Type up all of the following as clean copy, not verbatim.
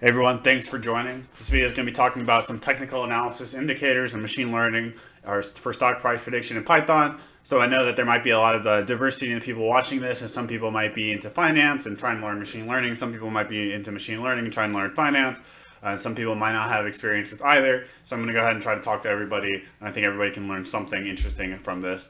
Hey everyone, thanks for joining. This video is going to be talking about some technical analysis indicators and machine learning for stock price prediction in Python. So I know that there might be a lot of diversity in the people watching this, and some people might be into finance and trying to learn machine learning. Some people might be into machine learning and trying to learn finance. Some people might not have experience with either. So I'm going to go ahead and try to talk to everybody, and I think everybody can learn something interesting from this.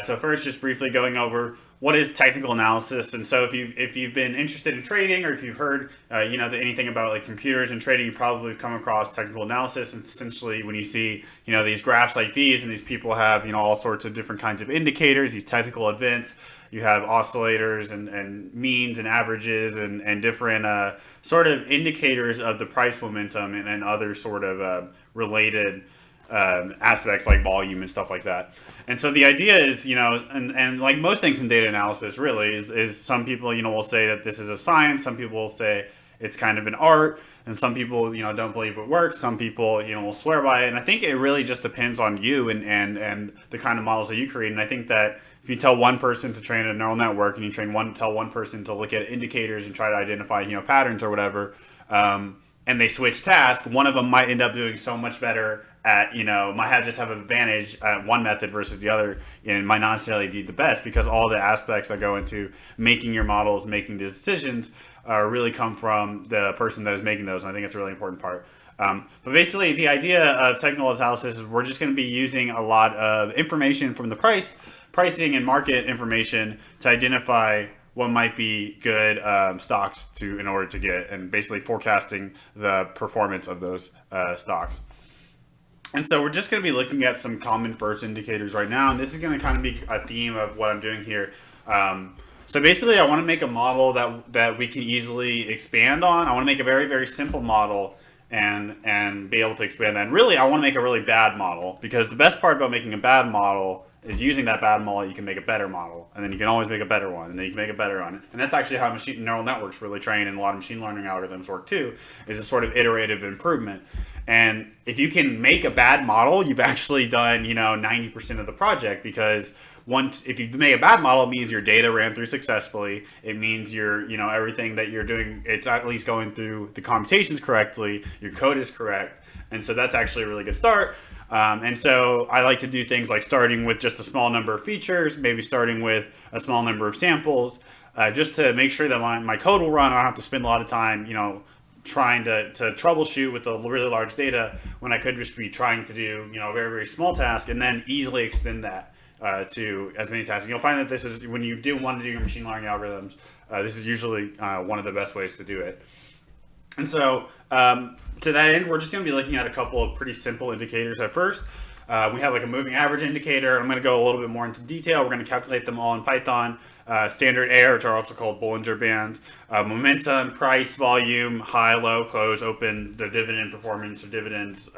So first, just briefly going over what is technical analysis. And so if you've been interested in trading, or if you've heard anything about like computers and trading, you probably have come across technical analysis. And essentially, when you see these graphs like these, and these people have all sorts of different kinds of indicators, these technical events. You have oscillators and means and averages and different sort of indicators of the price momentum and other sort of related aspects like volume and stuff like that. And so the idea is, and like most things in data analysis really is some people, will say that this is a science. Some people will say it's kind of an art, and some people, don't believe it works. Some people, will swear by it. And I think it really just depends on you and the kind of models that you create. And I think that if you tell one person to train a neural network and you tell one person to look at indicators and try to identify, patterns or whatever, and they switch tasks, one of them might end up doing so much better at, might just have an advantage at one method versus the other, and might not necessarily be the best, because all the aspects that go into making your models, making the decisions, really come from the person that is making those. And I think it's a really important part. But basically, the idea of technical analysis is we're just going to be using a lot of information from the pricing and market information to identify what might be good stocks in order to get, and basically forecasting the performance of those stocks. And so we're just going to be looking at some common first indicators right now, and this is going to kind of be a theme of what I'm doing here. So basically, I want to make a model that we can easily expand on. I want to make a very, very simple model and be able to expand that. And really, I want to make a really bad model, because the best part about making a bad model is using that bad model, you can make a better model, and then you can always make a better one, and then you can make a better one. And that's actually how neural networks really train, and a lot of machine learning algorithms work too, is a sort of iterative improvement. And if you can make a bad model, you've actually done 90% of the project, because if you make a bad model, it means your data ran through successfully. It means everything that you're doing, it's at least going through the computations correctly, your code is correct. And so that's actually a really good start. And so I like to do things like starting with just a small number of features, maybe starting with a small number of samples, just to make sure that my code will run. I don't have to spend a lot of time, trying to troubleshoot with the really large data, when I could just be trying to do, a very, very small task, and then easily extend that to as many tasks. And you'll find that this is, when you do want to do your machine learning algorithms, this is usually one of the best ways to do it. And so to that end, we're just going to be looking at a couple of pretty simple indicators at first. We have like a moving average indicator. I'm going to go a little bit more into detail. We're going to calculate them all in Python. Standard error, which are also called Bollinger bands. Momentum, price, volume, high, low, close, open, the dividend performance, or dividends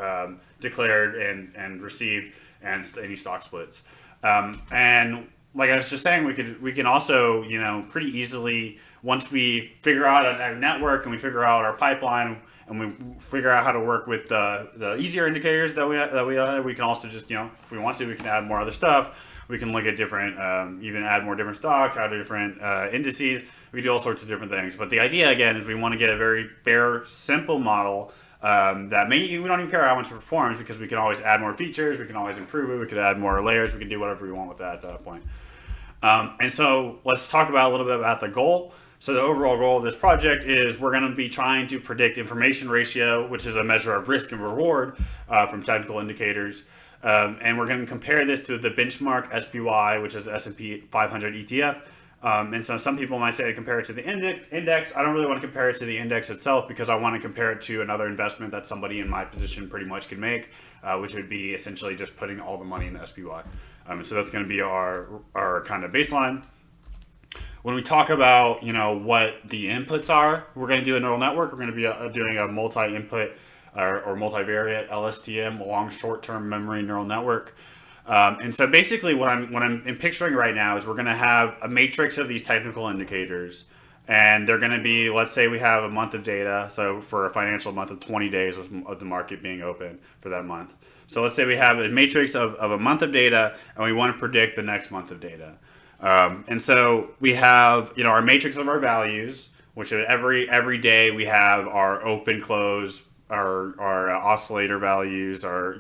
declared and received, and any stock splits. And like I was just saying, we can also pretty easily, once we figure out our network and we figure out our pipeline and we figure out how to work with the easier indicators that we can also just if we want to, we can add more other stuff. We can look at different, even add more different stocks, add different indices. We do all sorts of different things. But the idea again is we want to get a very bare, simple model that we don't even care how much it performs, because we can always add more features, we can always improve it, we could add more layers, we can do whatever we want with that at that point. And so let's talk about a little bit about the goal. So the overall goal of this project is we're going to be trying to predict information ratio, which is a measure of risk and reward from technical indicators. And we're going to compare this to the benchmark SPY, which is the S&P 500 ETF. And so some people might say to compare it to the index. I don't really want to compare it to the index itself, because I want to compare it to another investment that somebody in my position pretty much could make, which would be essentially just putting all the money in the SPY. So that's going to be our kind of baseline. When we talk about what the inputs are, we're going to do a neural network. We're going to be doing a multi-input or multivariate LSTM, long short-term memory neural network. And so basically what I'm picturing right now is we're going to have a matrix of these technical indicators, and they're going to be, let's say we have a month of data. So for a financial month of 20 days of the market being open for that month. So let's say we have a matrix of a month of data, and we want to predict the next month of data. And so we have our matrix of our values. which is every day we have our open, close, our oscillator values, our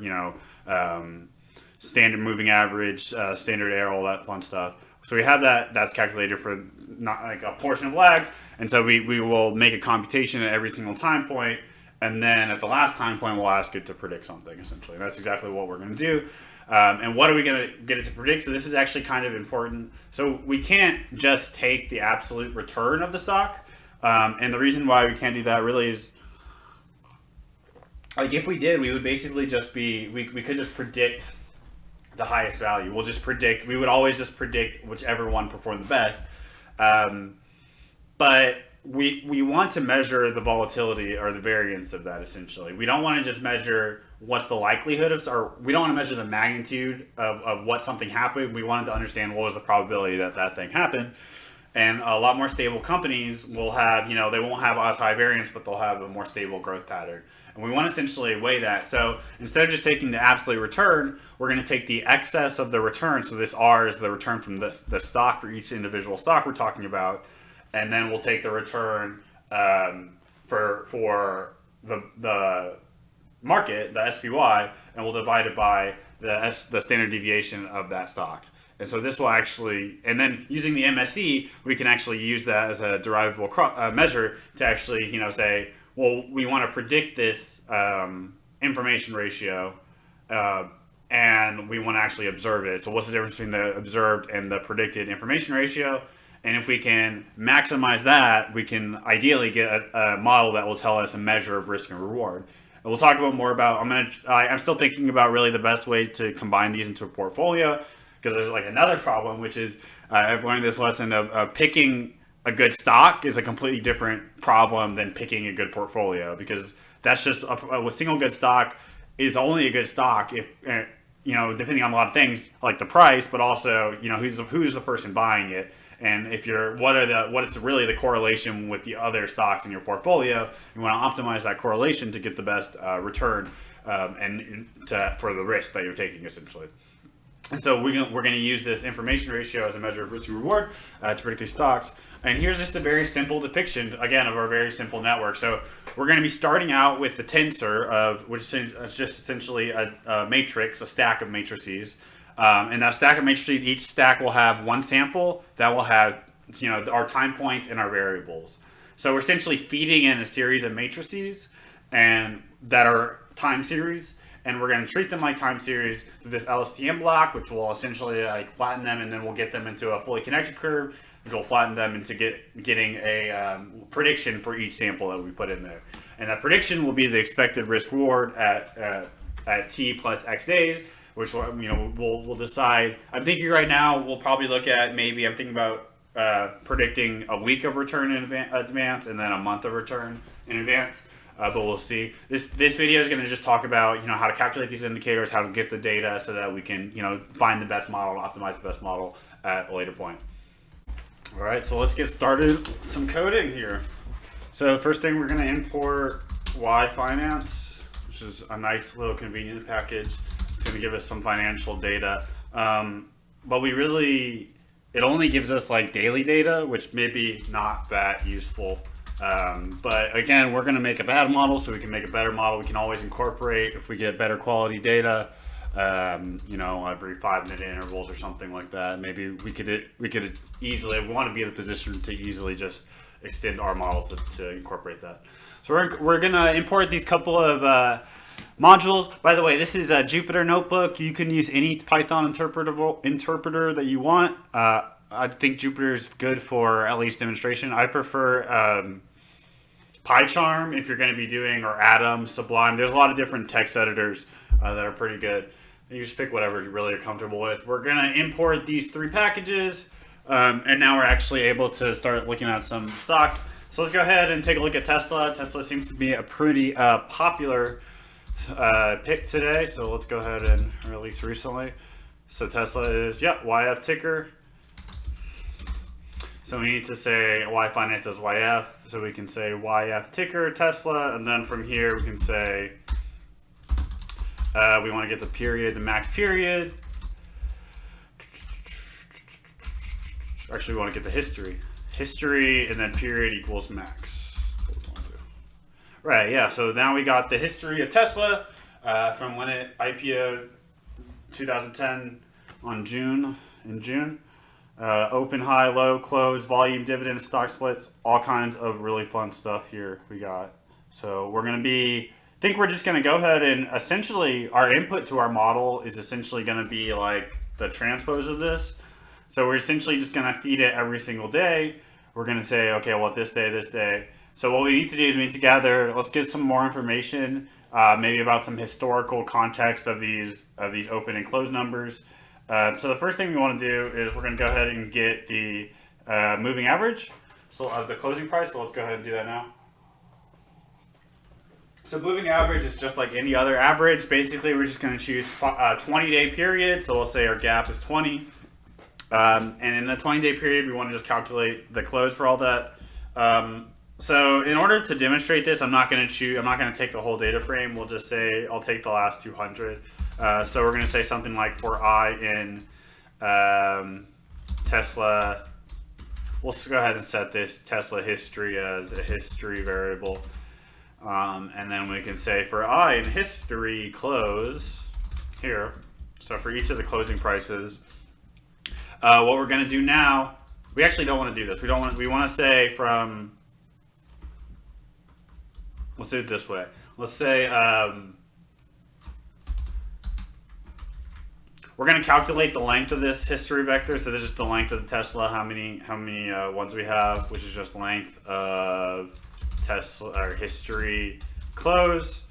standard moving average, standard error, all that fun stuff. So we have that's calculated for not like a portion of lags, and so we will make a computation at every single time point, and then at the last time point we'll ask it to predict something. Essentially, that's exactly what we're going to do. And what are we going to get it to predict? So this is actually kind of important. So we can't just take the absolute return of the stock, and the reason why we can't do that really is, like, if we did, we would basically just be we could just predict the highest value. We would always just predict whichever one performed the best. But we want to measure the volatility or the variance of that, essentially. We don't want to just measure what's the likelihood of, or we don't want to measure the magnitude of what something happened. We wanted to understand what was the probability that thing happened. And a lot more stable companies will have, they won't have as high variance, but they'll have a more stable growth pattern. And we want to essentially weigh that. So instead of just taking the absolute return, we're going to take the excess of the return. So this R is the return from the stock for each individual stock we're talking about. And then we'll take the return for the market, the SPY, and we'll divide it by the standard deviation of that stock. And so this will actually, and then using the MSE, we can actually use that as a derivable measure to actually, say, well, we want to predict this information ratio, and we want to actually observe it. So what's the difference between the observed and the predicted information ratio? And if we can maximize that, we can ideally get a model that will tell us a measure of risk and reward. And we'll talk about more about, I'm still thinking about really the best way to combine these into a portfolio, because there's like another problem, which is I've learned this lesson of picking a good stock is a completely different problem than picking a good portfolio, because that's just a single good stock is only a good stock if, depending on a lot of things like the price, but also, who's the person buying it. And if what is really the correlation with the other stocks in your portfolio, you want to optimize that correlation to get the best return for the risk that you're taking, essentially. And so we're going to use this information ratio as a measure of risk and reward to predict these stocks. And here's just a very simple depiction, again, of our very simple network. So we're going to be starting out with the tensor which is just essentially a matrix, a stack of matrices. And that stack of matrices, each stack will have one sample that will have, our time points and our variables. So we're essentially feeding in a series of matrices and that are time series. And we're going to treat them like time series through this LSTM block, which will essentially flatten them, and then we'll get them into a fully connected curve, which will flatten them into getting a prediction for each sample that we put in there. And that prediction will be the expected risk reward at t plus x days, which we'll decide. I'm thinking right now we'll probably look at I'm thinking about predicting a week of return in advance and then a month of return in advance. But we'll see. This video is going to just talk about how to calculate these indicators, how to get the data, so that we can find the best model, optimize the best model at a later point. All right, so let's get started with some coding here. So first thing, we're going to import Y Finance, which is a nice little convenient package. It's going to give us some financial data, but it only gives us like daily data, which may be not that useful. But again, we're going to make a bad model so we can make a better model. We can always incorporate if we get better quality data, every 5-minute intervals or something like that. Maybe we could easily, we want to be in the position to easily just extend our model to incorporate that. So we're going to import these couple of modules. By the way, this is a Jupyter notebook. You can use any Python interpreter that you want. I think Jupyter is good for at least demonstration. I prefer PyCharm if you're going to be doing, or Atom, Sublime. There's a lot of different text editors that are pretty good. You just pick whatever you really are comfortable with. We're going to import these 3 packages, and now we're actually able to start looking at some stocks. So let's go ahead and take a look at Tesla. Tesla seems to be a pretty popular pick today. So let's go ahead and, or at least recently. So Tesla is, YF ticker. So we need to say Y Finance as YF, so we can say YF ticker Tesla, and then from here we can say we want to get the period, the max period. Actually, we want to get the history. history, and then period equals max. That's what we want to do. Right, yeah, so now we got the history of Tesla from when it IPO'd 2010 in June. Open, high, low, close, volume, dividend, stock splits, all kinds of really fun stuff here we got. So we're going to I think we're just going to go ahead and essentially, our input to our model is essentially going to be like the transpose of this. So we're essentially just going to feed it every single day. We're going to say, okay, well, this day. So what we need to do is we need to gather, let's get some more information, maybe about some historical context of these open and close numbers. So the first thing we want to do is we're going to go ahead and get the moving average of the closing price. So let's go ahead and do that now. So moving average is just like any other average. Basically, we're just going to choose a 20-day period. So we'll say our gap is 20. And in the 20-day period, we want to just calculate the close for all that. So in order to demonstrate this, I'm not going to take the whole data frame. We'll just say I'll take the last 200. So we're going to say something like for I in Tesla, we'll go ahead and set this Tesla history as a history variable. And then we can say for I in history close here. So for each of the closing prices, what we're going to do now, we actually don't want to do this. We want to say from, let's do it this way. Let's say, we're going to calculate the length of this history vector. So this is the length of the Tesla, how many ones we have, which is just length of Tesla or history close.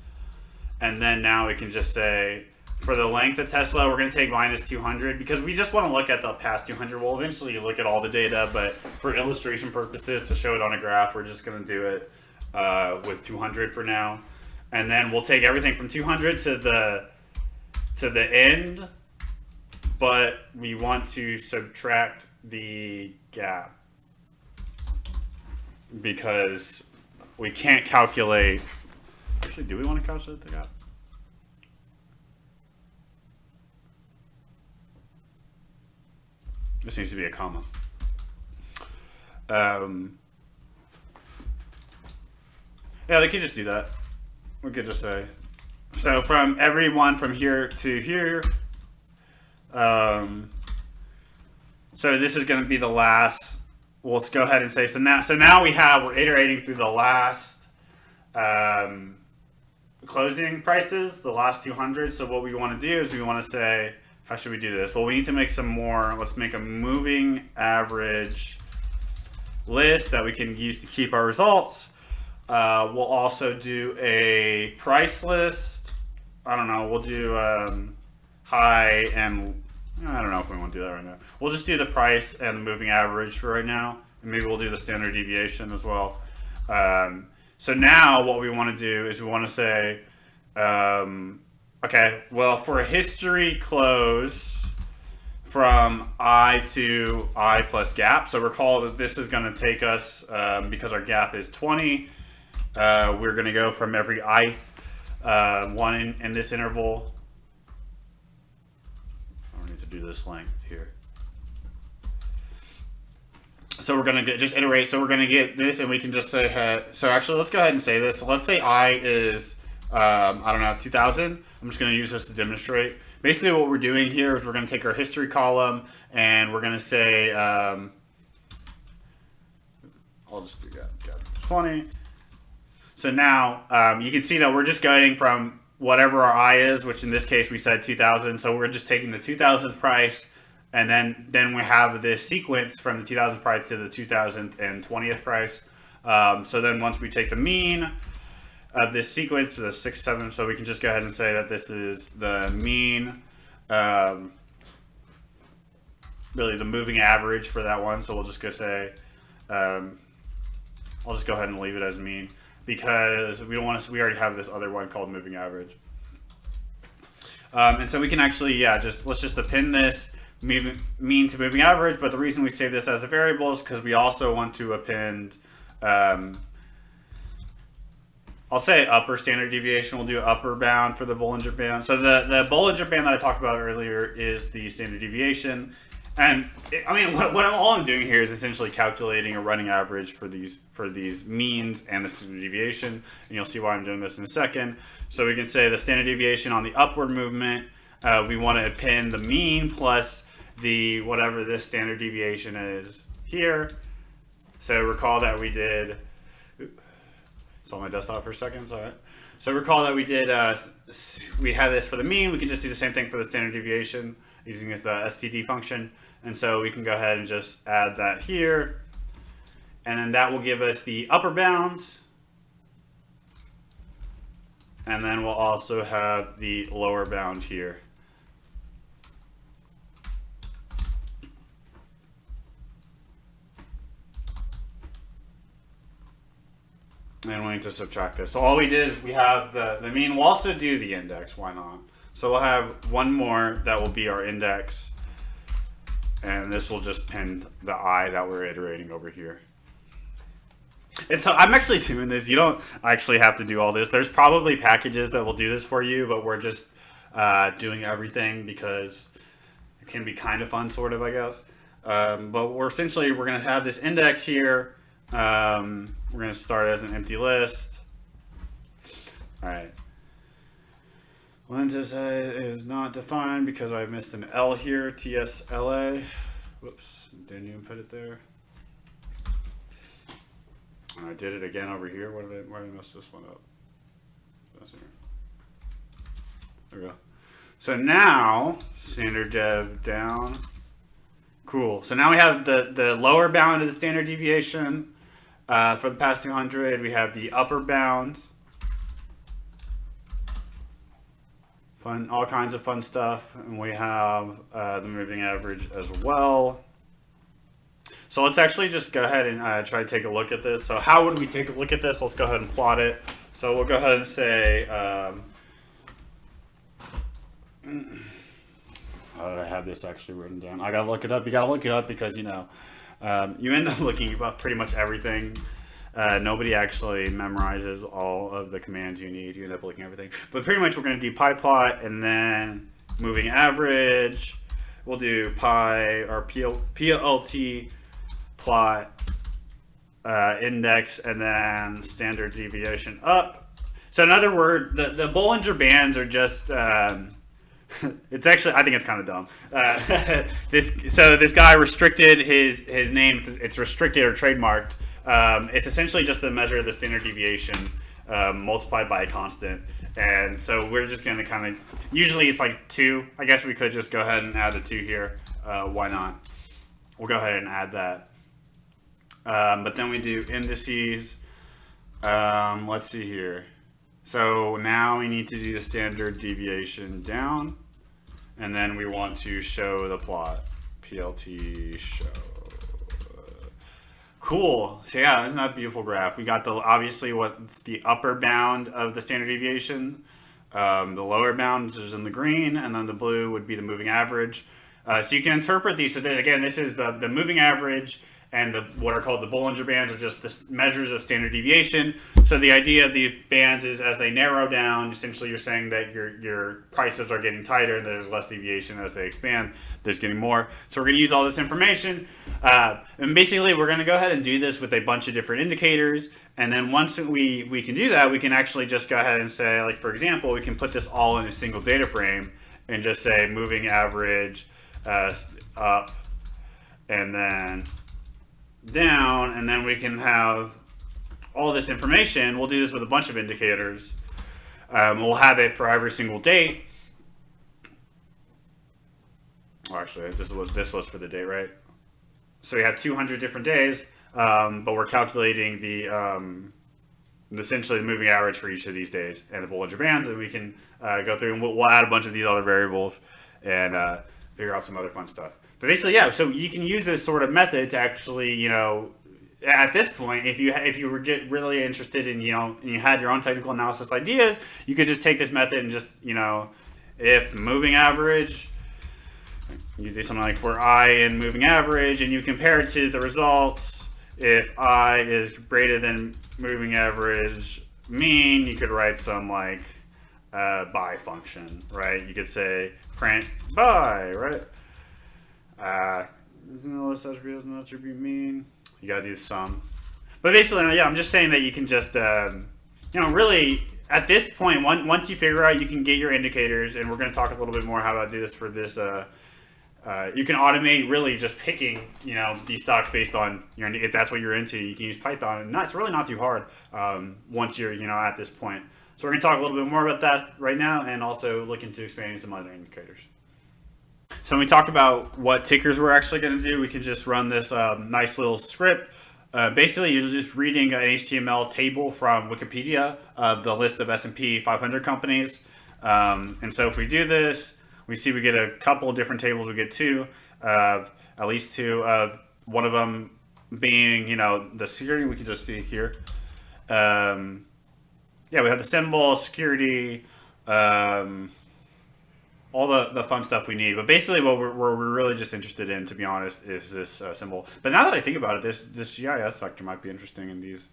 And then now we can just say for the length of Tesla, we're going to take minus 200 because we just want to look at the past 200. We'll eventually look at all the data, but for illustration purposes to show it on a graph, we're just going to do it with 200 for now. And then we'll take everything from 200 to the end, but we want to subtract the gap because we can't calculate. Actually, do we want to calculate the gap? This needs to be a comma. Yeah, they could just do that. We could just say, so from everyone from here to here. So this is going to be the last. Well, let's go ahead and say, so now we're iterating through the last closing prices, the last 200. So what we want to do is we want to say, how should we do this? Well, we need to make some more. Let's make a moving average list that we can use to keep our results. We'll also do a price list. I don't know. We'll do high and I don't know if we want to do that right now. We'll just do the price and the moving average for right now. And maybe we'll do the standard deviation as well. So now what we want to do is we want to say, okay, well, for a history close from I to I plus gap. So recall that this is going to take us, because our gap is 20, we're going to go from every ith one in this interval. I don't need to do this length here. So we're going to just iterate. So we're going to get this, and we can just say, so actually, let's go ahead and say this. So let's say I is, I don't know, 2000. I'm just going to use this to demonstrate. Basically, what we're doing here is we're going to take our history column, and we're going to say, I'll just do that. 20. So now you can see that we're just going from whatever our I is, which in this case we said 2000. So we're just taking the 2000th price, and then we have this sequence from the 2000th price to the 2020th price. So then once we take the mean of this sequence to the 6, 7, so we can just go ahead and say that this is the mean, really the moving average for that one. So we'll just go say, I'll just go ahead and leave it as mean because we don't want to. We already have this other one called moving average, and so we can actually, let's just append this mean to moving average. But the reason we save this as a variable is because we also want to append. I'll say upper standard deviation. We'll do upper bound for the Bollinger band. So the Bollinger band that I talked about earlier is the standard deviation. And I mean, all I'm doing here is essentially calculating a running average for these means and the standard deviation, and you'll see why I'm doing this in a second. So we can say the standard deviation on the upward movement, we want to append the mean plus the whatever this standard deviation is here. So recall that we did. It's on my desktop for a second. So recall that we did. We had this for the mean. We can just do the same thing for the standard deviation using the STD function. And so we can go ahead and just add that here. And then that will give us the upper bounds. And then we'll also have the lower bound here. And we need to subtract this. So all we did is we have the mean. We'll also do the index. Why not? So we'll have one more that will be our index. And this will just pin the I that we're iterating over here. And so I'm actually doing this. You don't actually have to do all this. There's probably packages that will do this for you, but we're just doing everything because it can be kind of fun, sort of, I guess. But we're going to have this index here. We're going to start as an empty list. All right. Lens is not defined because I missed an L here, TSLA. Whoops, didn't even put it there. And I did it again over here. Why did I mess this one up? There we go. So now, standard dev down. Cool. So now we have the lower bound of the standard deviation for the past 200. We have the upper bound. Fun, all kinds of fun stuff. And we have the moving average as well. So let's actually just go ahead and try to take a look at this. So how would we take a look at this? Let's go ahead and plot it. So we'll go ahead and say, how did I have this actually written down? I gotta look it up. You gotta look it up because, you know, you end up looking about pretty much everything. Nobody actually memorizes all of the commands you need. You end up looking at everything. But pretty much we're going to do pi-plot and then moving average. We'll do pi or PLT plot index and then standard deviation up. So in other words, the Bollinger Bands are just... it's actually, I think it's kind of dumb. This guy restricted his name. It's restricted or trademarked. It's essentially just the measure of the standard deviation multiplied by a constant. And so we're just going to kind of, usually it's like 2. I guess we could just go ahead and add the 2 here. Why not? We'll go ahead and add that. But then we do indices. Let's see here. So now we need to do the standard deviation down. And then we want to show the plot. PLT show. Cool. So yeah, isn't that a beautiful graph? We got obviously what's the upper bound of the standard deviation. The lower bound is in the green, and then the blue would be the moving average. So you can interpret these. So again, this is the moving average, and what are called the Bollinger Bands are just the measures of standard deviation. So the idea of the bands is as they narrow down, essentially you're saying that your prices are getting tighter and there's less deviation. As they expand, there's getting more. So we're going to use all this information. And basically we're going to go ahead and do this with a bunch of different indicators. And then once we can do that, we can actually just go ahead and say, like, for example, we can put this all in a single data frame and just say moving average up and then down, and then we can have all this information. We'll do this with a bunch of indicators. We'll have it for every single date. Oh, actually, this was for the date, right? So we have 200 different days, but we're calculating essentially the moving average for each of these days and the Bollinger Bands, and we can go through and we'll add a bunch of these other variables and figure out some other fun stuff. But basically, yeah, so you can use this sort of method to actually, you know, at this point, if you were really interested in, you know, and you had your own technical analysis ideas, you could just take this method and just, you know, if moving average, you do something like for I in moving average, and you compare it to the results. If I is greater than moving average mean, you could write some like by function, right? You could say print by, right? List attribute does not attribute mean. You gotta do the sum. But basically, yeah, I'm just saying that you can just, really, at this point, once you figure out you can get your indicators, and we're going to talk a little bit more how to do this for this, you can automate really just picking, these stocks based on, if that's what you're into, you can use Python. And it's really not too hard once you're, at this point. So we're going to talk a little bit more about that right now and also look into expanding some other indicators. So when we talk about what tickers we're actually going to do, we can just run this nice little script. Basically, you're just reading an HTML table from Wikipedia of the list of S&P 500 companies. And so if we do this, we see we get a couple of different tables. We get two, at least two of one of them being, the security. We can just see here. Yeah, we have the symbol, security, all the fun stuff we need. But basically what we're really just interested in, to be honest, is this symbol. But now that I think about it, this GIS sector might be interesting in these.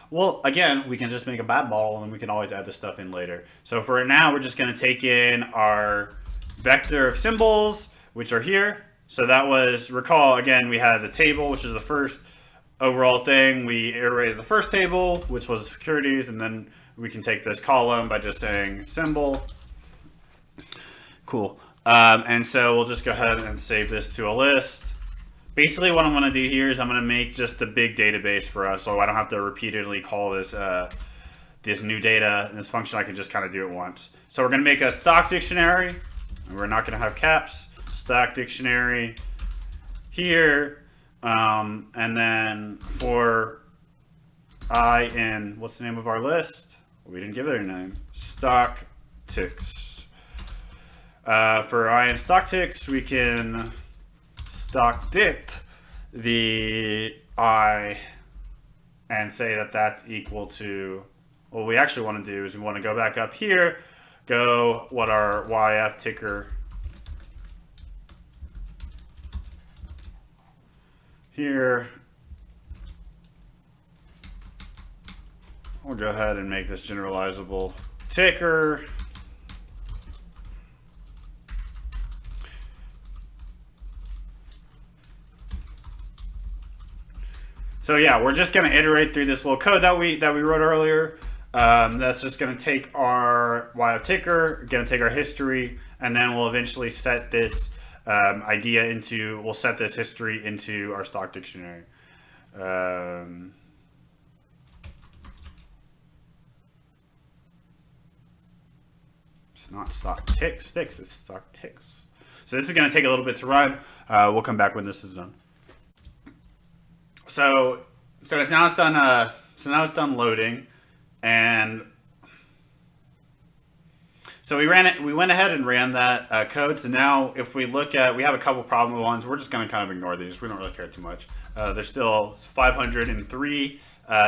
Well, again, we can just make a bad model and we can always add this stuff in later. So for now, we're just going to take in our vector of symbols, which are here. So that was, recall, again, we had the table, which is the first overall thing. We iterated the first table, which was securities, and then we can take this column by just saying symbol. Cool. And so we'll just go ahead and save this to a list. Basically what I'm going to do here is I'm going to make just a big database for us, so I don't have to repeatedly call this this new data and this function. I can just kind of do it once. So we're going to make a stock dictionary, and we're not going to have caps. Stock dictionary here, and then for I in, what's the name of our list? We didn't give it a name. Stock ticks. For I in stock ticks, we can stock dict the I and say that that's equal to, what we actually want to do is we want to go back up here, go what our YF ticker here. We'll go ahead and make this generalizable ticker. So yeah, we're just going to iterate through this little code that we wrote earlier. That's just going to take our YF ticker, going to take our history, and then we'll eventually set this we'll set this history into our stock dictionary. It's not stock ticks, it's stock ticks. So this is going to take a little bit to run. We'll come back when this is done. So it's now done. So now it's done loading, and so we ran it. We went ahead and ran that code. So now, if we look at, we have a couple problem ones. We're just going to kind of ignore these. We don't really care too much. There's still 503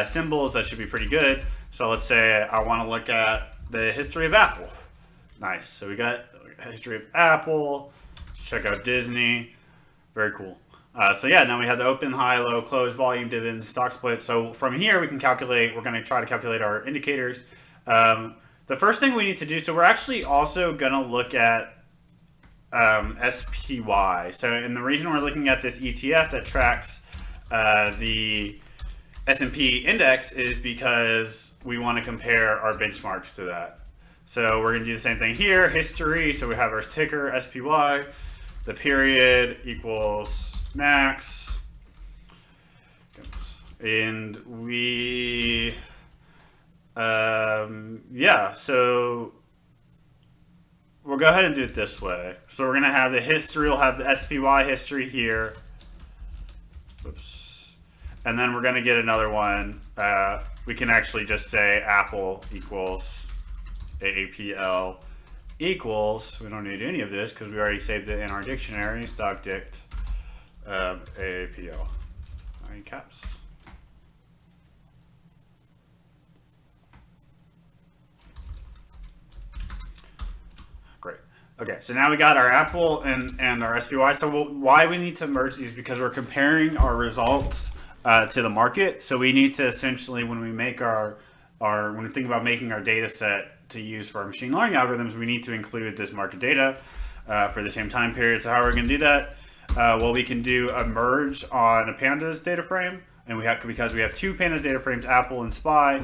symbols. That should be pretty good. So let's say I want to look at the history of Apple. Nice. So we got history of Apple. Check out Disney. Very cool. So yeah, now we have the open, high, low, close, volume, dividends, stock split. So from here we can calculate, we're going to try to calculate our indicators. The first thing we need to do, so we're actually also going to look at SPY. So, and the reason we're looking at this ETF that tracks the S&P index is because we want to compare our benchmarks to that. So we're going to do the same thing here, history. So we have our ticker, SPY, the period equals max, and we yeah, so we'll go ahead and do it this way. So we're gonna have the history, we'll have the SPY history here. Oops. And then we're gonna get another one. We can actually just say Apple equals AAPL equals, we don't need any of this because we already saved it in our dictionary, stock dict AAPL. In caps. Great. Okay, so now we got our Apple and our SPY. So why we need to merge these, because we're comparing our results to the market. So we need to essentially, when we make when we think about making our data set to use for our machine learning algorithms, we need to include this market data. for the same time period. So how are we going to do that? Well, we can do a merge on a pandas data frame, and because we have two pandas data frames, Apple and SPY,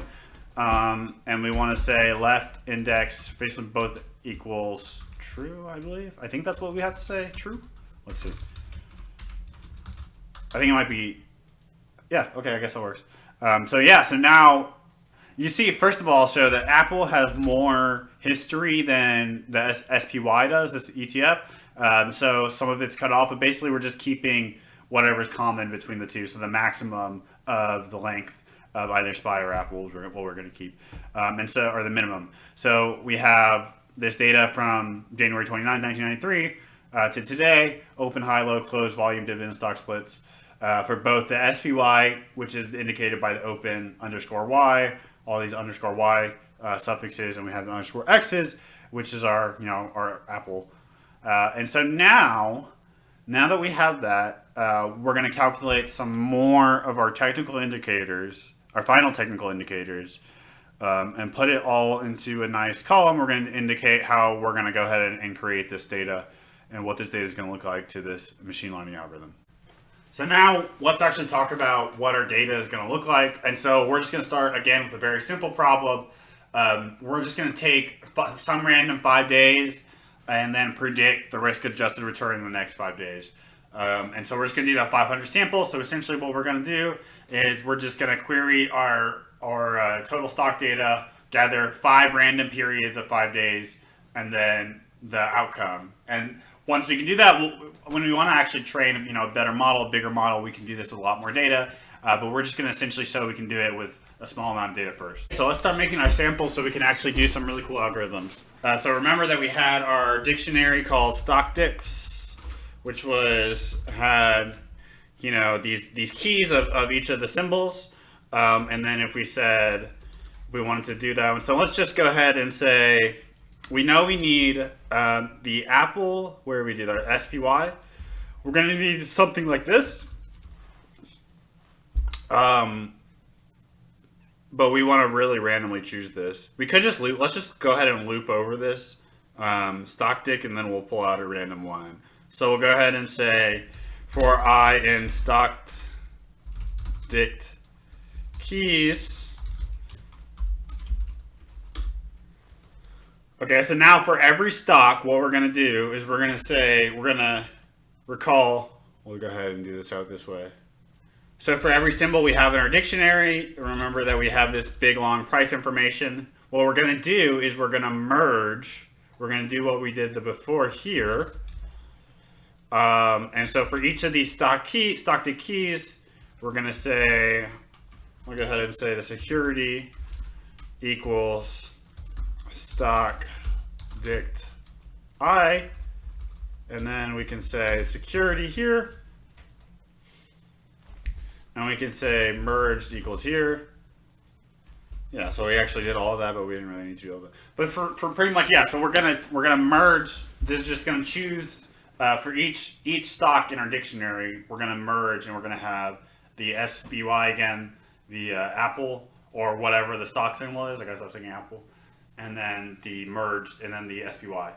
and we want to say left index based on both equals true, I believe. I think that's what we have to say, true. Let's see. I think it might be, yeah, okay, I guess that works. So now you see, first of all, I'll show that Apple has more history than the SPY does, this ETF. So some of it's cut off, but basically we're just keeping whatever's common between the two. So the maximum of the length of either SPY or Apple is what we're going to keep, or the minimum. So we have this data from January 29, 1993 to today, open, high, low, close, volume, dividend, stock splits for both the SPY, which is indicated by the open _Y, all these _Y suffixes, and we have the _X's, which is our Apple. And so now that we have that, we're going to calculate some more of our technical indicators, our final technical indicators, and put it all into a nice column. We're going to indicate how we're going to go ahead and create this data and what this data is going to look like to this machine learning algorithm. So now let's actually talk about what our data is going to look like. And so we're just going to start again with a very simple problem. We're just going to take some random 5 days and then predict the risk-adjusted return in the next 5 days. And so we're just going to do that 500 samples. So essentially what we're going to do is we're just going to query our total stock data, gather 5 random periods of 5 days, and then the outcome. And once we can do that, when we want to actually train a better model, a bigger model, we can do this with a lot more data. But we're just going to essentially show we can do it with a small amount of data first. So let's start making our samples so we can actually do some really cool algorithms. So remember that we had our dictionary called StockDicts, which had these keys of each of the symbols. And then if we said we wanted to do that one, so let's just go ahead and say we know we need the Apple, where we do our SPY. We're going to need something like this. But we want to really randomly choose this. We could just loop. Let's just go ahead and loop over this StockDict, and then we'll pull out a random one. So we'll go ahead and say for I in StockDict keys. Okay, so now for every stock, what we're going to do is we're going to recall, we'll go ahead and do this out this way. So for every symbol we have in our dictionary, remember that we have this big long price information. What we're going to do is we're going to merge. We're going to do what we did before here. And so for each of these StockDict keys, we're going to say, we'll go ahead and say the security equals StockDict I, and then we can say security here, and we can say merged equals here. Yeah, so we actually did all of that, but we didn't really need to do all that. But for pretty much, yeah, so we're gonna merge. This is just gonna choose for each stock in our dictionary. We're gonna merge, and we're gonna have the SPY again, the Apple, or whatever the stock symbol is. I guess I'm thinking Apple. And then the merged, and then the SPY.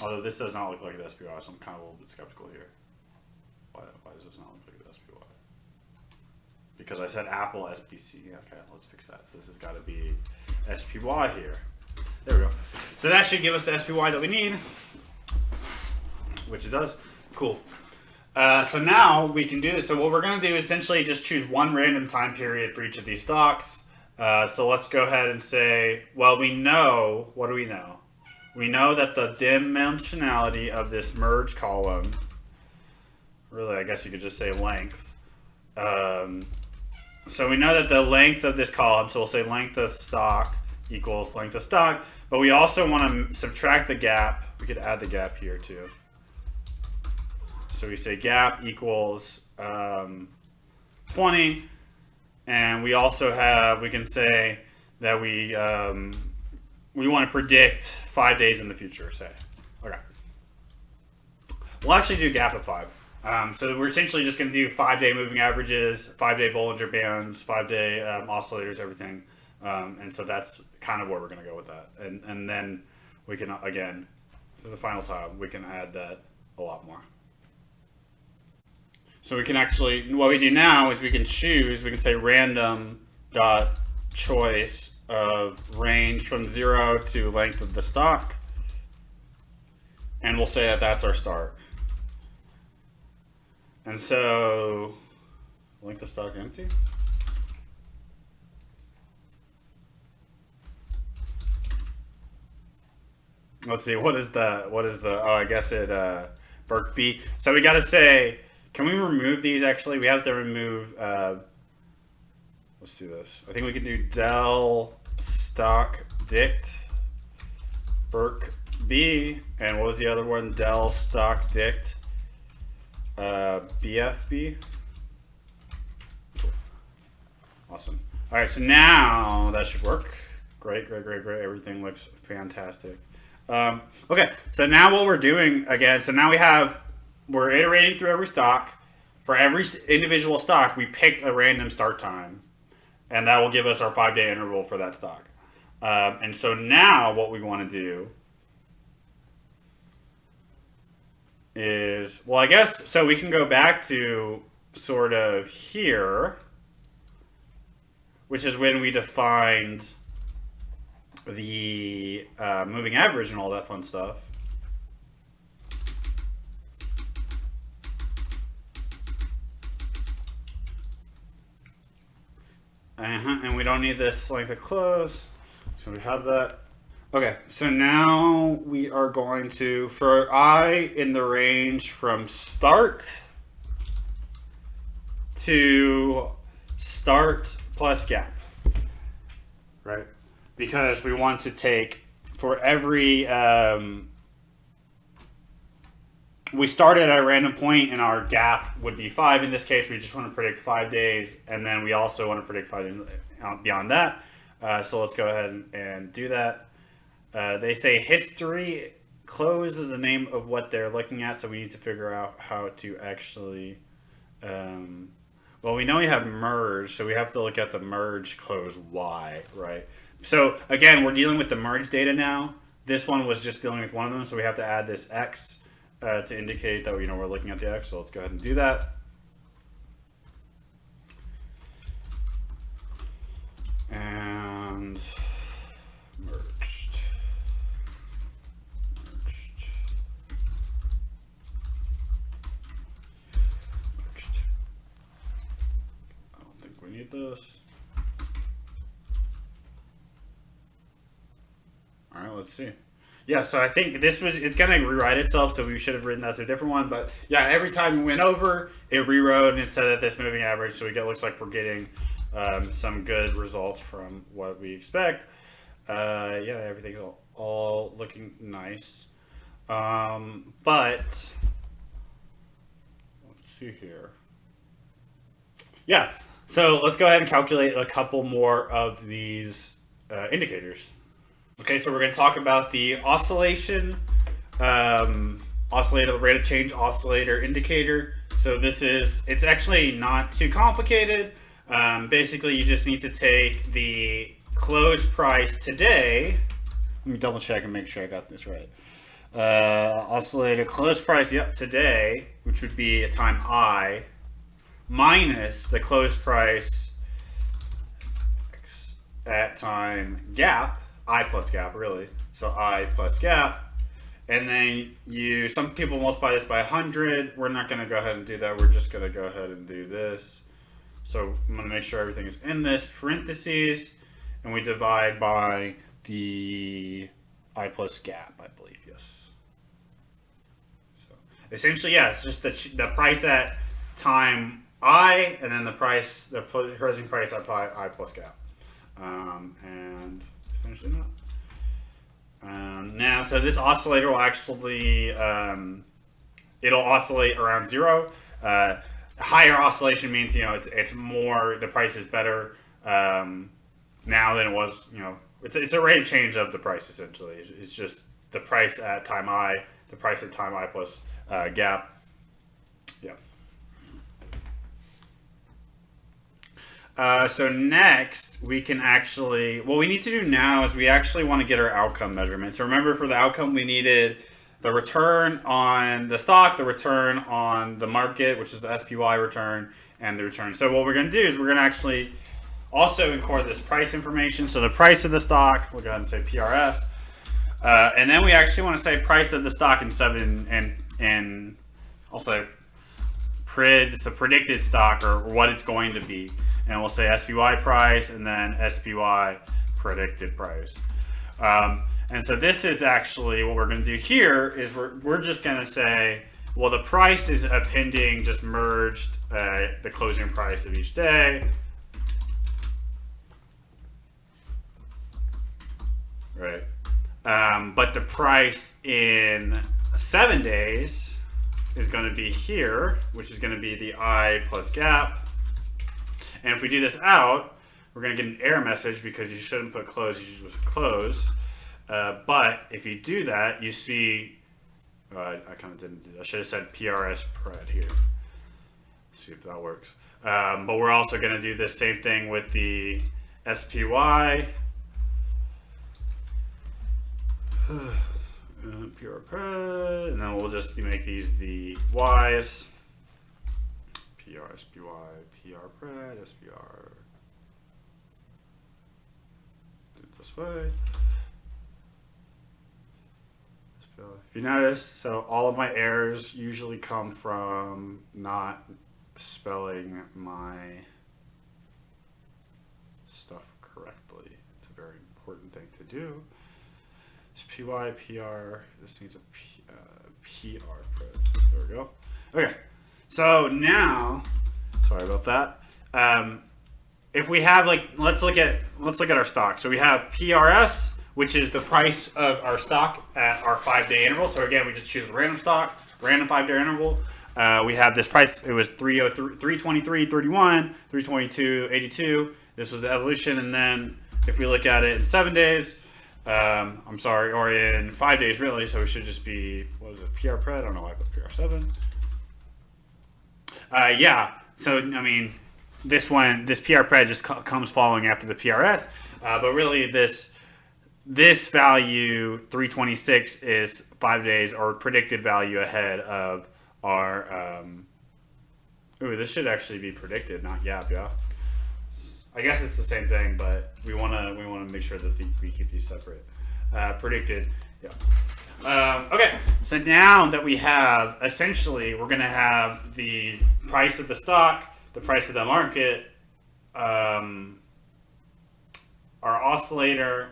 Although this does not look like the SPY, so I'm kind of a little bit skeptical here. Why does this not look like the SPY? Because I said Apple SPC. Okay, let's fix that. So this has got to be SPY here. There we go. So that should give us the SPY that we need, which it does. Cool. So now we can do this. So what we're going to do is essentially just choose one random time period for each of these stocks. So let's go ahead and say, well, we know, what do we know? We know that the dimensionality of this merge column, really, I guess you could just say length. So we know that the length of this column, so we'll say length of stock equals length of stock, but we also want to subtract the gap. We could add the gap here too. So we say gap equals 20. And we also have, we can say that we want to predict 5 days in the future, say. Okay. We'll actually do gap of 5. So we're essentially just going to do 5-day moving averages, 5-day Bollinger Bands, 5-day oscillators, everything. And so that's kind of where we're going to go with that. And then we can, again, to the final tab, we can add that a lot more. So we can actually, what we do now is we can choose, we can say random dot choice of range from 0 to length of the stock. And we'll say that that's our start. And so, length of stock empty. Let's see, what is the, oh, I guess it, Berk B. So we got to say, can we remove these actually? We have to remove, let's do this. I think we can do del stock dict Berk B. And what was the other one? Del stock dict BFB. Awesome. All right, so now that should work. Great. Everything looks fantastic. Okay, so now what we're doing again, so now we're iterating through every stock. For every individual stock, we pick a random start time, and that will give us our 5-day interval for that stock. And so now what we want to do is, well, I guess, so we can go back to sort of here, which is when we defined the moving average and all that fun stuff. And we don't need this length of close, so we have that. Okay, so now we are going to, for I in the range from start to start plus gap, right? Because we want to take, for every, we started at a random point and our gap would be 5. In this case, we just want to predict 5 days, and then we also want to predict 5 days beyond that. So let's go ahead and do that. They say history close is the name of what they're looking at, so we need to figure out how to actually, well, we know we have merge, so we have to look at the merge close Y, right? So again, we're dealing with the merge data now. This one was just dealing with one of them, so we have to add this X to indicate that we're looking at the X. So let's go ahead and do that. And merged. I don't think we need this. All right, let's see. Yeah, so I think it's going to rewrite itself, so we should have written that to a different one. But yeah, every time we went over, it rewrote and it said that this moving average, so looks like we're getting some good results from what we expect. Yeah, everything's all looking nice. But let's see here. Yeah, so let's go ahead and calculate a couple more of these indicators. Okay, so we're going to talk about the oscillation, oscillator, rate of change oscillator indicator. So it's actually not too complicated. Basically, you just need to take the close price today. Let me double check and make sure I got this right. Oscillator close price, yep, today, which would be a time I, minus the close price at time gap. I plus gap, really. So I plus gap. And then some people multiply this by 100. We're not going to go ahead and do that. We're just going to go ahead and do this. So I'm going to make sure everything is in this parentheses. And we divide by the I plus gap, I believe, yes. So essentially, yeah, it's just the price at time I, and then the closing price at I plus gap. And finishing up. Now, so this oscillator will actually, it'll oscillate around 0. Higher oscillation means, it's more, the price is better now than it was, it's a rate of change of the price, essentially. It's just the price at time I, the price at time I plus gap. Yeah. So next, we can actually, what we need to do now is we actually want to get our outcome measurement. So remember, for the outcome, we needed the return on the stock, the return on the market, which is the SPY return, and the return. So what we're going to do is we're going to actually also record this price information. So the price of the stock, we'll go ahead and say PRS. And then we actually want to say price of the stock and also it's the predicted stock or what it's going to be. And we'll say SPY price and then SPY predicted price. And so this is actually what we're going to do here is we're just going to say, well, the price is appending just merged the closing price of each day. Right. But the price in 7 days is going to be here, which is going to be the I plus gap. And if we do this out, we're going to get an error message because you shouldn't put close, you should put close. But if you do that, you see, I kind of didn't do that. I should have said PRS pred here. Let's see if that works. But we're also going to do the same thing with the SPY. PR pred, and then we'll just make these the Y's. PR, SPY, PR pred, SPR. Do it this way. If you notice, so all of my errors usually come from not spelling my stuff correctly. It's a very important thing to do. It's PY, PR, this needs a PR pred. There we go. Okay, so now, sorry about that. If we have let's look at our stock. So we have PRS, which is the price of our stock at our 5-day interval. So again, we just choose a random stock, random 5-day interval. We have this price, it was 323.31, 322.82. This was the evolution. And then if we look at it in 7 days, I'm sorry, or in 5 days really, so it should just be, what was it, PR pred? I don't know why I put PR7. Yeah, so I mean, this PR pred just comes following after the PRS, but really this value 326 is 5 days or predicted value ahead of our. Ooh, this should actually be predicted, not gap. Yeah, I guess it's the same thing, but we wanna make sure that we keep these separate. Predicted. Yeah. Okay, so now that we have, essentially, we're gonna have the price of the stock, the price of the market, our oscillator,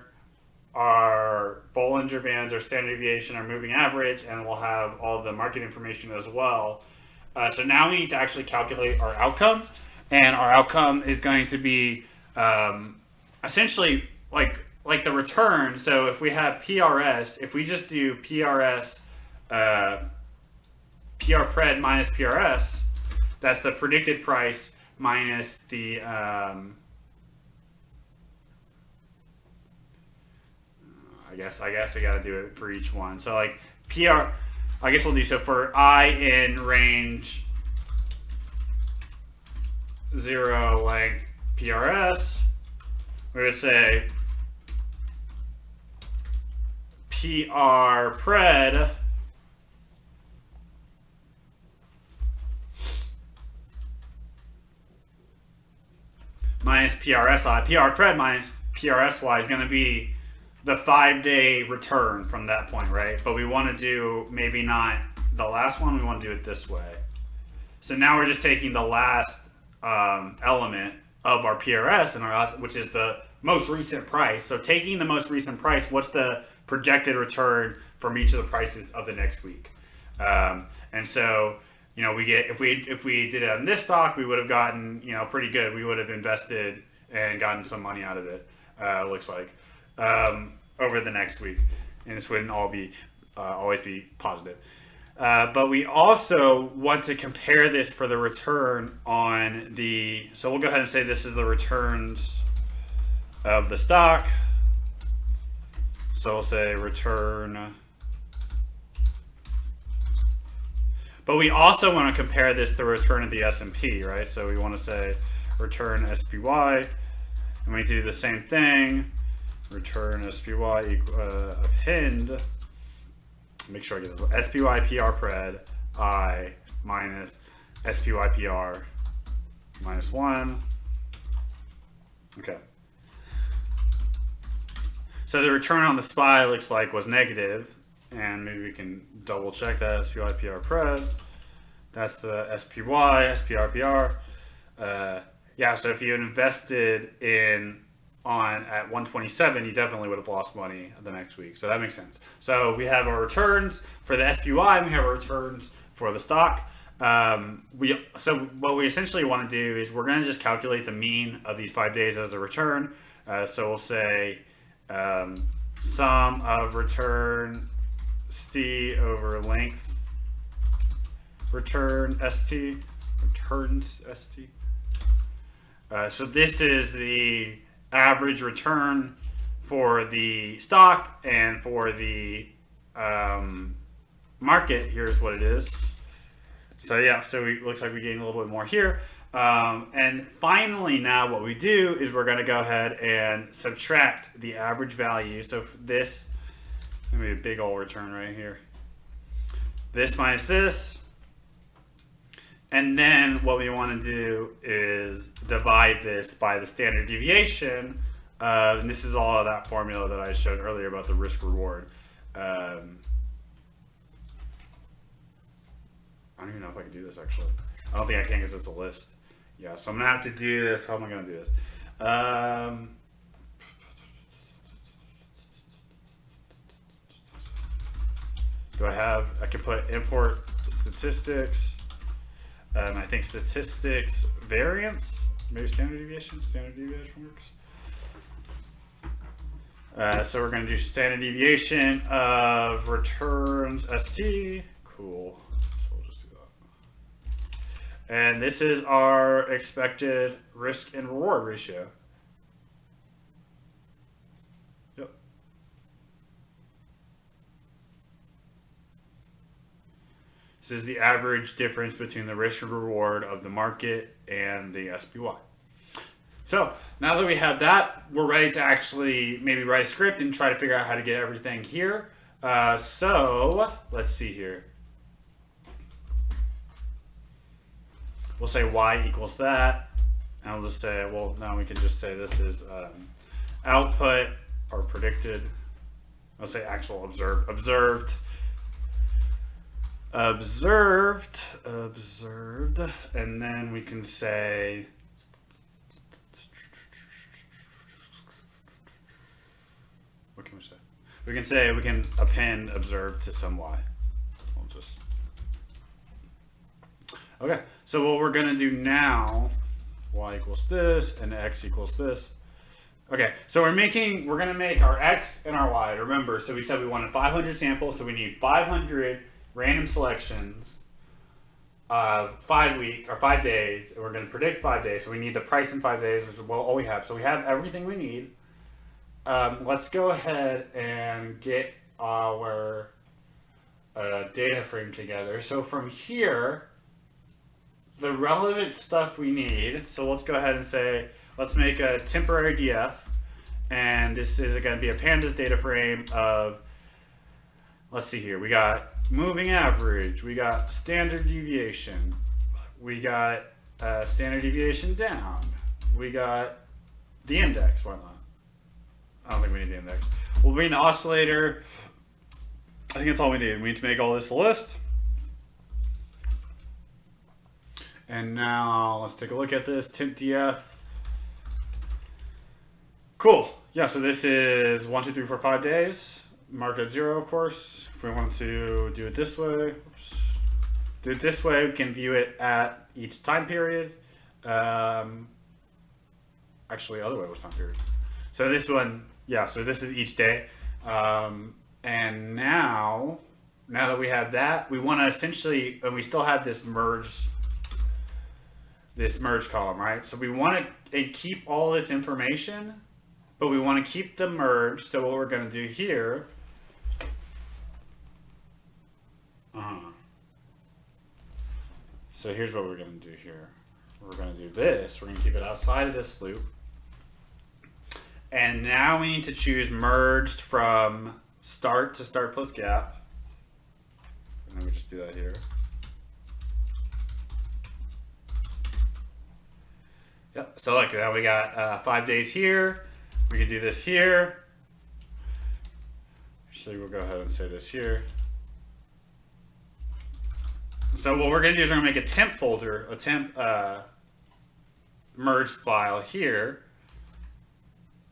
our Bollinger Bands, our standard deviation, our moving average, and we'll have all the market information as well. So now we need to actually calculate our outcome, and our outcome is going to be essentially like the return. So if we have PRS, if we just do PRS, PR pred minus PRS, that's the predicted price minus the I guess I got to do it for each one. So like PR, I guess we'll do so for I in range 0 length PRS. We're going to say PR pred minus PRSI. PR pred minus PRSY is going to be the 5-day return from that point, right? But we want to do maybe not the last one, we want to do it this way. So now we're just taking the last element of our PRS, and which is the most recent price. So taking the most recent price, what's the projected return from each of the prices of the next week? And so, you know, we get, if we did it on this stock, we would have gotten, you know, pretty good. We would have invested and gotten some money out of it, looks like. Over the next week, and this wouldn't all be always be positive. But we also want to compare this for the return on the. So we'll go ahead and say this is the returns of the stock. So we'll say return. But we also want to compare this to the return of the S&P, right? So we want to say return SPY, and we need to do the same thing. Return SPY append make sure I get this. SPY/PR pred I minus SPY/PR minus 1. Okay. So the return on the SPY looks like was negative, and maybe we can double check that. SPY/PR pred. That's the SPY, SPR/PR. Yeah, so if you invested at 127, you definitely would have lost money the next week. So that makes sense. So we have our returns for the SPY, and we have our returns for the stock. So what we essentially want to do is we're going to just calculate the mean of these 5 days as a return. So we'll say sum of return ST over length return ST, returns ST. So this is the average return for the stock, and for the market, here's what it is. So yeah, so it looks like we gain a little bit more here. And finally, now what we do is we're going to go ahead and subtract the average value. So for this, it's going to be a big old return right here. This minus this. And then what we want to do is divide this by the standard deviation. And this is all of that formula that I showed earlier about the risk reward. I don't even know if I can do this actually. I don't think I can because it's a list. Yeah, so I'm going to have to do this. How am I going to do this? I can put import statistics. I think statistics variance, maybe standard deviation works. So we're going to do standard deviation of returns ST. Cool. So we'll just do that. And this is our expected risk and reward ratio. Yep. This is the average difference between the risk and reward of the market and the SPY. So now that we have that, we're ready to actually maybe write a script and try to figure out how to get everything here. So let's see here. We'll say y equals that. And I'll just say, well, now we can just say this is output or predicted. I'll say actual observed, and then we can say what can we say? We can say we can append observed to some y. We'll just okay. So what we're gonna do now, y equals this and x equals this. Okay, so we're gonna make our x and our y. Remember, so we said we wanted 500 samples, so we need 500 random selections of 5 days, and we're going to predict 5 days. So we need the price in 5 days, which is all we have. So we have everything we need. Let's go ahead and get our data frame together. So from here, the relevant stuff we need. So let's go ahead and say, let's make a temporary DF, and this is going to be a pandas data frame of, let's see here, we got moving average, we got standard deviation, we got standard deviation down, we got the index. Why not? I don't think we need the index. We'll bring the oscillator. I think that's all we need. We need to make all this a list. And now let's take a look at this temp DF. Cool. Yeah, so this is 1, 2, 3, 4, 5 days. Marked at 0, of course. If we want to do it this way, we can view it at each time period. Actually, other way was time period. So this one, yeah, so this is each day. And now that we have that, we want to essentially, and we still have this merge column, right? So we want to keep all this information, but we want to keep the merge. So what we're going to do here, so here's what we're going to do here. We're going to do this. We're going to keep it outside of this loop. And now we need to choose merged from start to start plus gap. And then we just do that here. Yep. So look, now we got 5 days here. We can do this here. Actually, we'll go ahead and say this here. So what we're going to do is we're going to make a temp folder, a temp merged file here.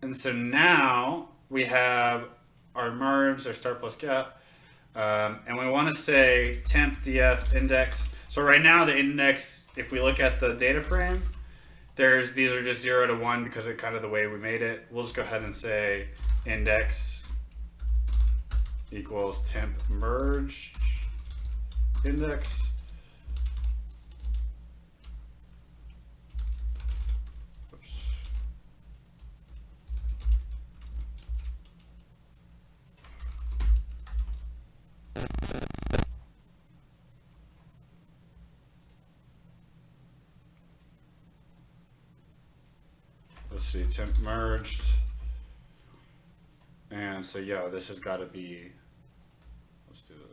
And so now we have our merge, our start plus gap. And we want to say temp df index. So right now the index, if we look at the data frame, these are just 0 to 1 because of kind of the way we made it. We'll just go ahead and say index equals temp merged index. Oops. Let's see, temp merged. And so, yeah, this has got to be, let's do this.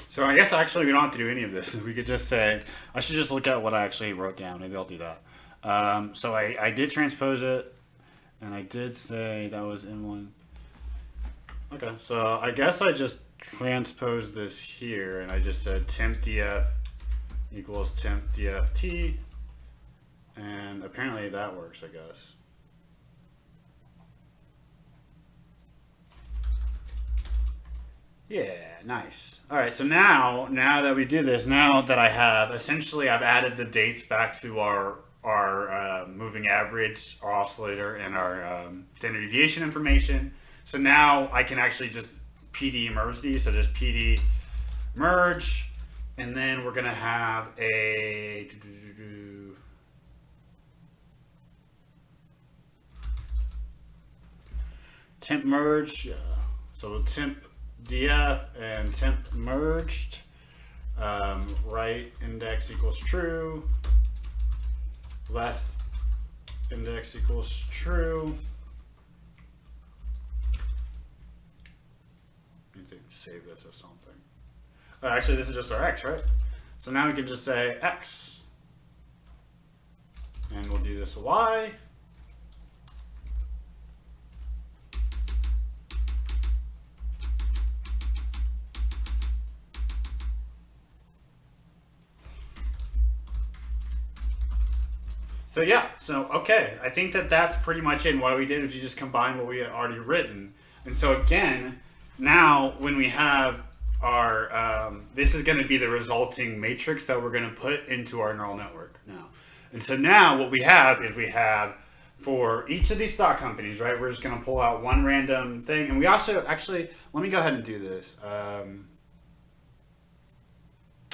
So I guess actually we don't have to do any of this. We could just say, I should just look at what I actually wrote down. Maybe I'll do that. So I did transpose it, and I did say that was in one. Okay, so I guess I just transposed this here, and I just said temp df equals temp dft, and apparently that works, I guess. Yeah, nice. All right, so now that we do this, now that I have, essentially I've added the dates back to our moving average, our oscillator, and our standard deviation information. So now I can actually just PD merge these, so just PD merge, and then we're gonna have a temp merge, yeah. So temp df and temp merged, right index equals true, left index equals true. I need to save this as something. Actually, this is just our x, right? So now we can just say x, and we'll do this y. So yeah, so okay, I think that's pretty much it. What we did is we just combined what we had already written. And so again, now when we have our, this is gonna be the resulting matrix that we're gonna put into our neural network now. And so now what we have is we have, for each of these stock companies, right, we're just gonna pull out one random thing. And we also, actually, let me go ahead and do this.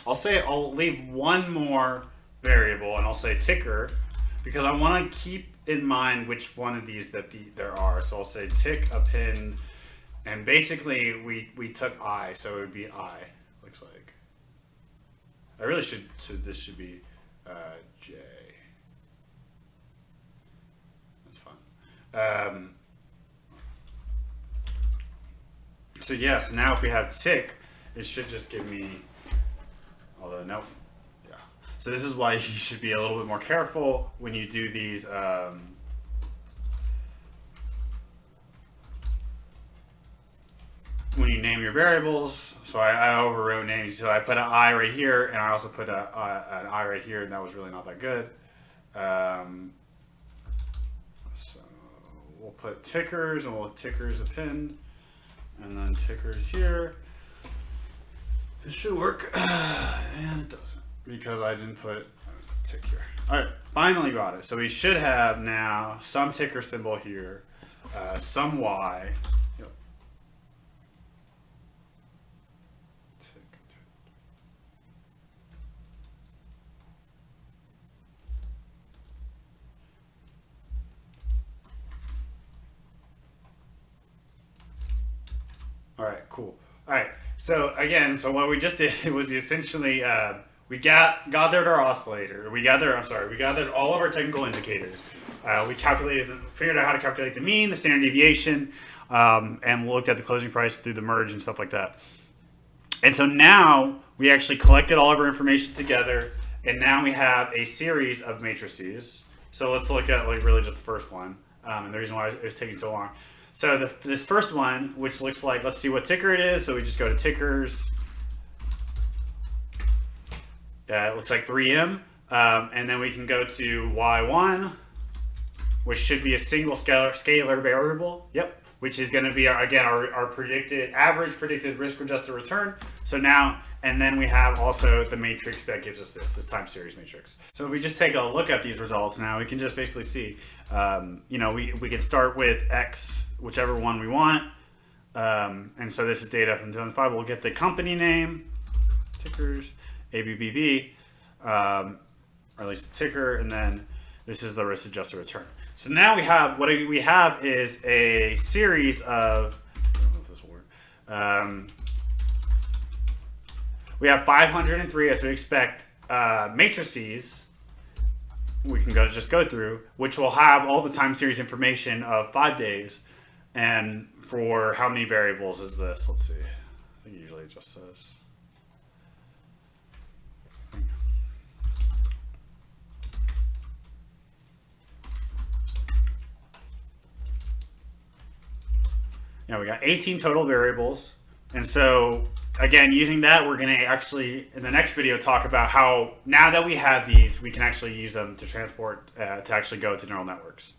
I'll leave one more variable, and I'll say ticker, because I want to keep in mind which one of these that there are. So I'll say tick append, and basically we took I, so it would be I, looks like. I really should, so this should be J. That's fine. So yes, now if we have tick, it should just give me, although no. So this is why you should be a little bit more careful when you do these. When you name your variables. So I overwrote names. So I put an I right here, and I also put an I right here, and that was really not that good. So we'll put tickers, and we'll have tickers append, and then tickers here. It should work, and it doesn't, because I didn't put tick here. All right, finally got it. So we should have now some ticker symbol here, some Y. Yep. Cool. All right. So again, so what we just did was essentially we gathered our oscillator. We gathered all of our technical indicators. We figured out how to calculate the mean, the standard deviation, and we looked at the closing price through the merge and stuff like that. And so now we actually collected all of our information together, and now we have a series of matrices. So let's look at like really just the first one, and the reason why it was taking so long. So this first one, which looks like, let's see what ticker it is. So we just go to tickers. It looks like 3M. And then we can go to Y1, which should be a single scalar variable. Yep. Which is going to be, our predicted average predicted risk-adjusted return. So now, and then we have also the matrix that gives us this time series matrix. So if we just take a look at these results now, we can just basically see, we can start with X, whichever one we want. And so this is data from 2005. We'll get the company name, tickers, ABBV, or at least the ticker, and then this is the risk-adjusted return. So now what we have is a series of, I don't know if this will work. We have 503, as we expect, matrices. We can just go through, which will have all the time series information of 5 days. And for how many variables is this? Let's see. I think usually it just says. We got 18 total variables. And so, again, using that, we're going to actually, in the next video, talk about how, now that we have these, we can actually use them to transport, to actually go to neural networks.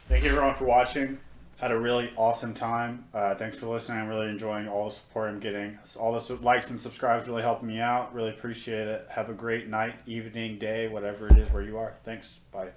Thank you, everyone, for watching. Had a really awesome time. Thanks for listening. I'm really enjoying all the support I'm getting. All the likes and subscribes really helping me out. Really appreciate it. Have a great night, evening, day, whatever it is where you are. Thanks. Bye.